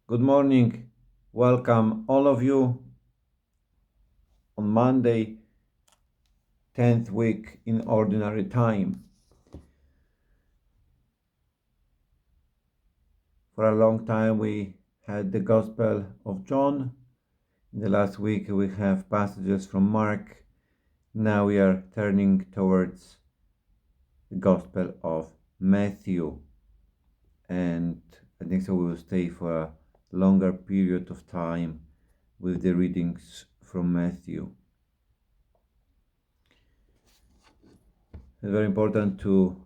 Good morning. Welcome all of you on Monday, 10th week in ordinary time. For a long time we had the Gospel of John. In the last week we have passages from Mark. Now we are turning towards the Gospel of Matthew. And I think so we will stay for a longer period of time with the readings from Matthew. It's very important to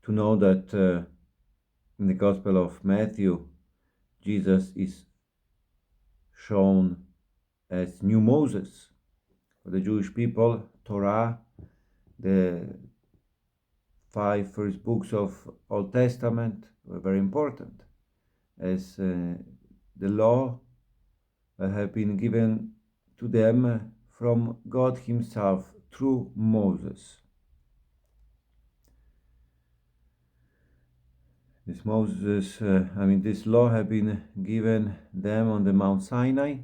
know that in the Gospel of Matthew, Jesus is shown as new Moses. For the Jewish people, Torah, the five first books of Old Testament, were very important, as the law have been given to them from God Himself through Moses. This law had been given them on the Mount Sinai.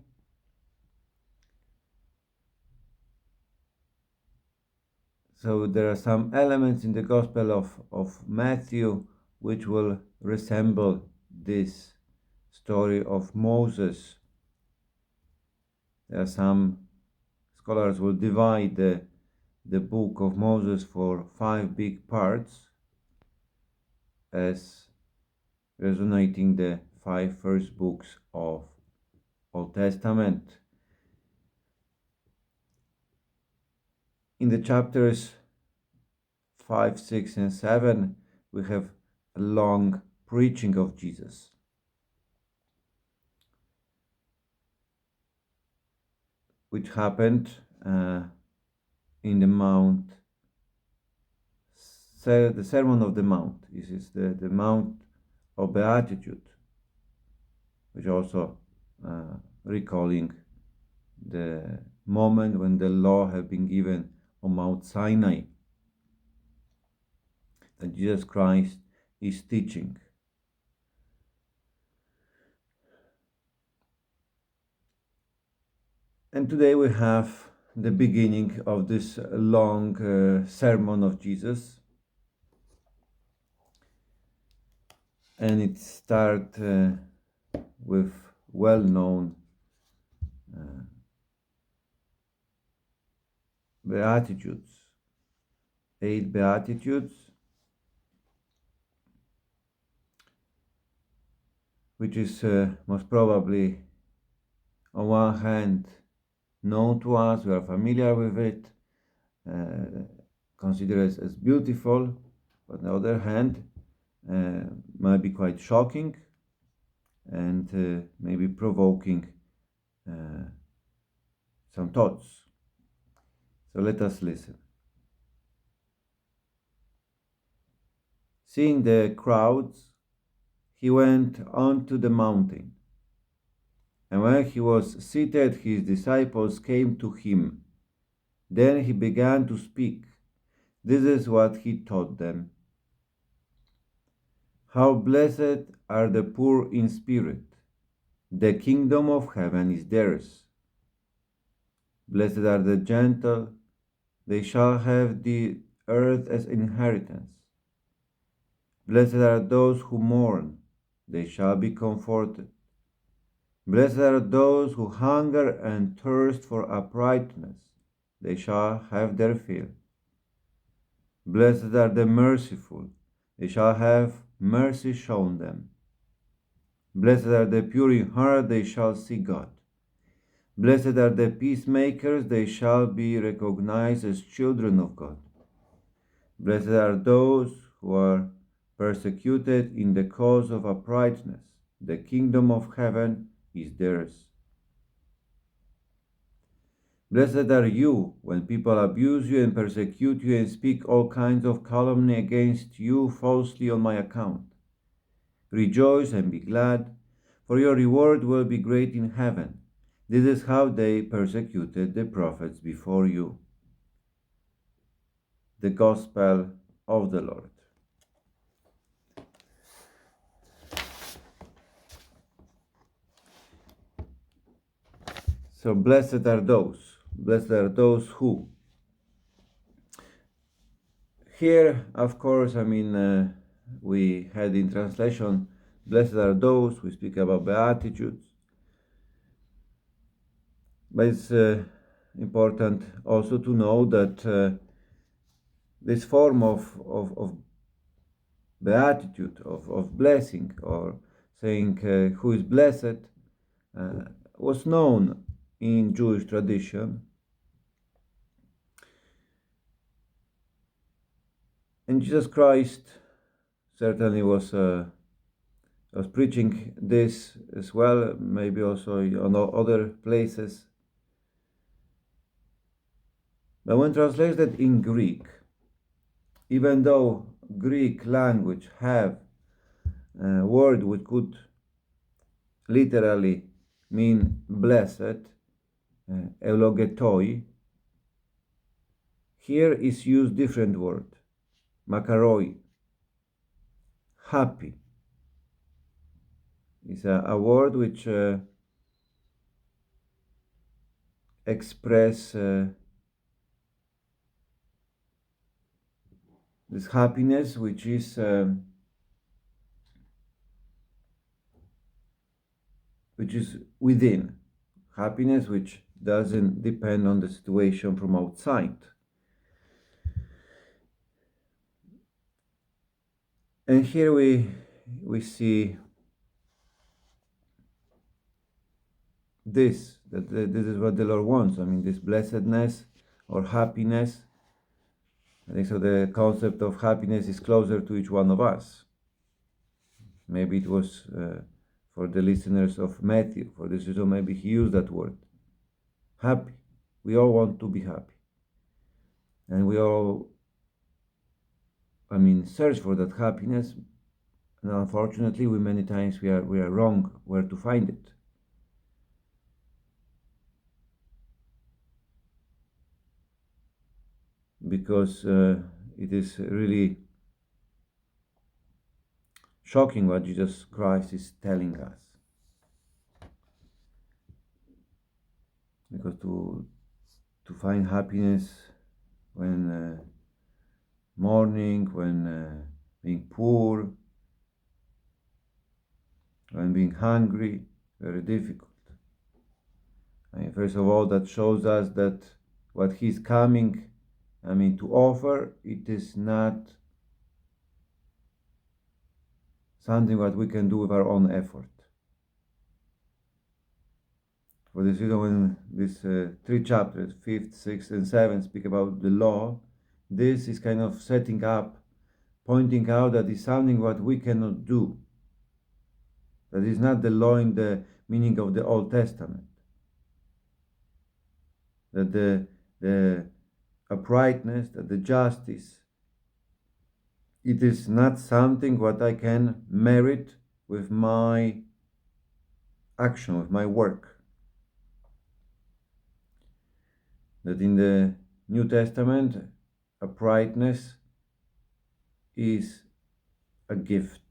So there are some elements in the Gospel of Matthew which will resemble this story of Moses. There are some scholars will divide the book of Moses for 5 big parts as resonating the 5 first books of Old Testament. In the chapters 5, 6, and 7, we have a long preaching of Jesus. Which happened in the Mount, the Sermon of the Mount. This is the Mount of Beatitude, which also recalling the moment when the law had been given on Mount Sinai, that Jesus Christ is teaching. And today we have the beginning of this long sermon of Jesus. And it starts with well-known Beatitudes, 8 Beatitudes, which is most probably on one hand known to us, we are familiar with it, considered as beautiful, but on the other hand might be quite shocking and maybe provoking some thoughts. So let us listen. Seeing the crowds, he went on to the mountain. And when he was seated, his disciples came to him. Then he began to speak. This is what he taught them. How blessed are the poor in spirit! The kingdom of heaven is theirs. Blessed are the gentle, they shall have the earth as inheritance. Blessed are those who mourn, they shall be comforted. Blessed are those who hunger and thirst for uprightness, they shall have their fill. Blessed are the merciful, they shall have mercy shown them. Blessed are the pure in heart, they shall see God. Blessed are the peacemakers, they shall be recognized as children of God. Blessed are those who are persecuted in the cause of uprightness, the kingdom of heaven is theirs. Blessed are you when people abuse you and persecute you and speak all kinds of calumny against you falsely on my account. Rejoice and be glad, for your reward will be great in heaven. This is how they persecuted the prophets before you. The Gospel of the Lord. So blessed are those who. Here, of course, we had in translation, blessed are those, we speak about beatitudes. But it's important also to know that this form of beatitude, of blessing, or saying who is blessed, was known in Jewish tradition. And Jesus Christ certainly was preaching this as well, maybe also on other places. But when translated in Greek, even though Greek language have a word which could literally mean blessed, eulogetoi, here is used different word, makaroi, happy. It's a word which express this happiness which is within, happiness which doesn't depend on the situation from outside. And here we see this, that this is what the Lord wants. I mean, this blessedness or happiness. I think so. The concept of happiness is closer to each one of us. Maybe it was for the listeners of Matthew. For this reason, maybe he used that word. Happy. We all want to be happy, and we all, search for that happiness. And unfortunately, many times we are wrong where to find it. Because it is really shocking what Jesus Christ is telling us. Because to find happiness when mourning, when being poor, when being hungry, very difficult. First of all, that shows us that what He's coming, to offer, it is not something what we can do with our own effort. For this reason, when these 3 chapters, 5th, 6th, and 7th, speak about the law, this is kind of setting up, pointing out that it's something what we cannot do. That is not the law in the meaning of the Old Testament. That the uprightness, that the justice, it is not something what I can merit with my action, with my work. That in the New Testament, uprightness is a gift.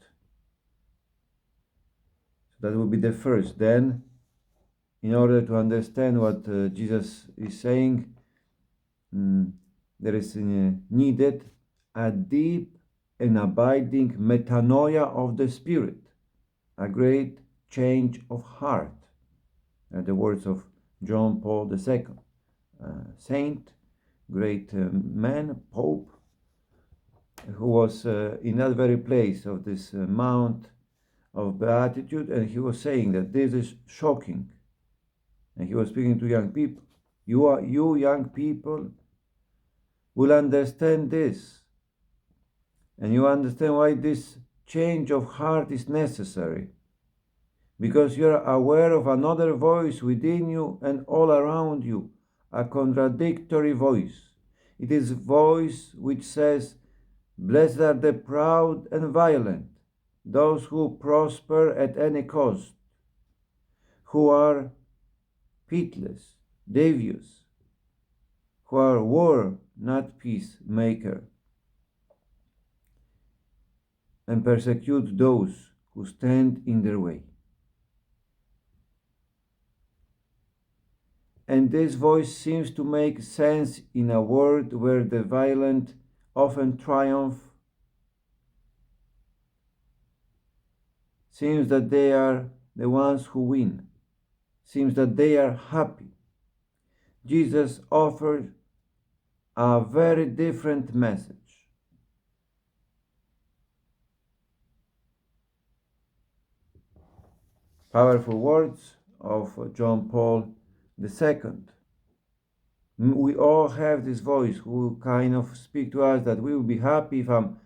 So that will be the first. Then, in order to understand what Jesus is saying, there is needed a deep and abiding metanoia of the Spirit, a great change of heart. The words of John Paul II, saint, great man, Pope, who was in that very place of this Mount of Beatitude, and he was saying that this is shocking. And he was speaking to young people. You young people will understand this. And you understand why this change of heart is necessary. Because you are aware of another voice within you and all around you, a contradictory voice. It is a voice which says, "Blessed are the proud and violent, those who prosper at any cost, who are pitiless, devious, who are war, not peacemaker, and persecute those who stand in their way." And this voice seems to make sense in a world where the violent often triumph. Seems that they are the ones who win. Seems that they are happy. Jesus offered a very different message. Powerful words of John Paul II. We all have this voice who kind of speak to us that we will be happy if I'm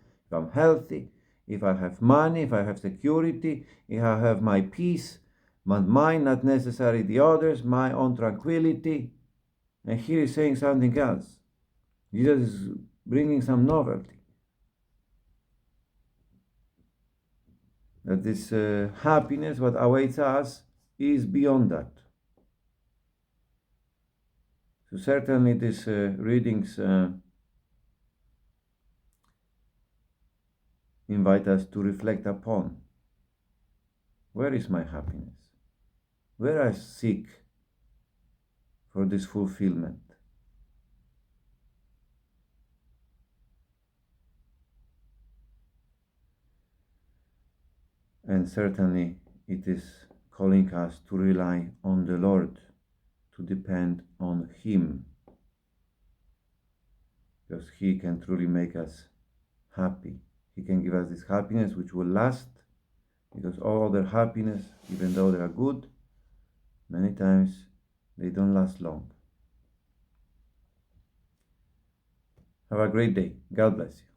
healthy, if I have money, if I have security, if I have my peace, but mine, not necessarily the others, my own tranquility. And here he's saying something else. Jesus is bringing some novelty. That this happiness, what awaits us, is beyond that. So certainly these readings invite us to reflect upon, where is my happiness? Where I seek for this fulfillment? And certainly it is calling us to rely on the Lord, to depend on Him, because He can truly make us happy. He can give us this happiness which will last, because all other happiness, even though they are good, many times they don't last long. Have a great day. God bless you.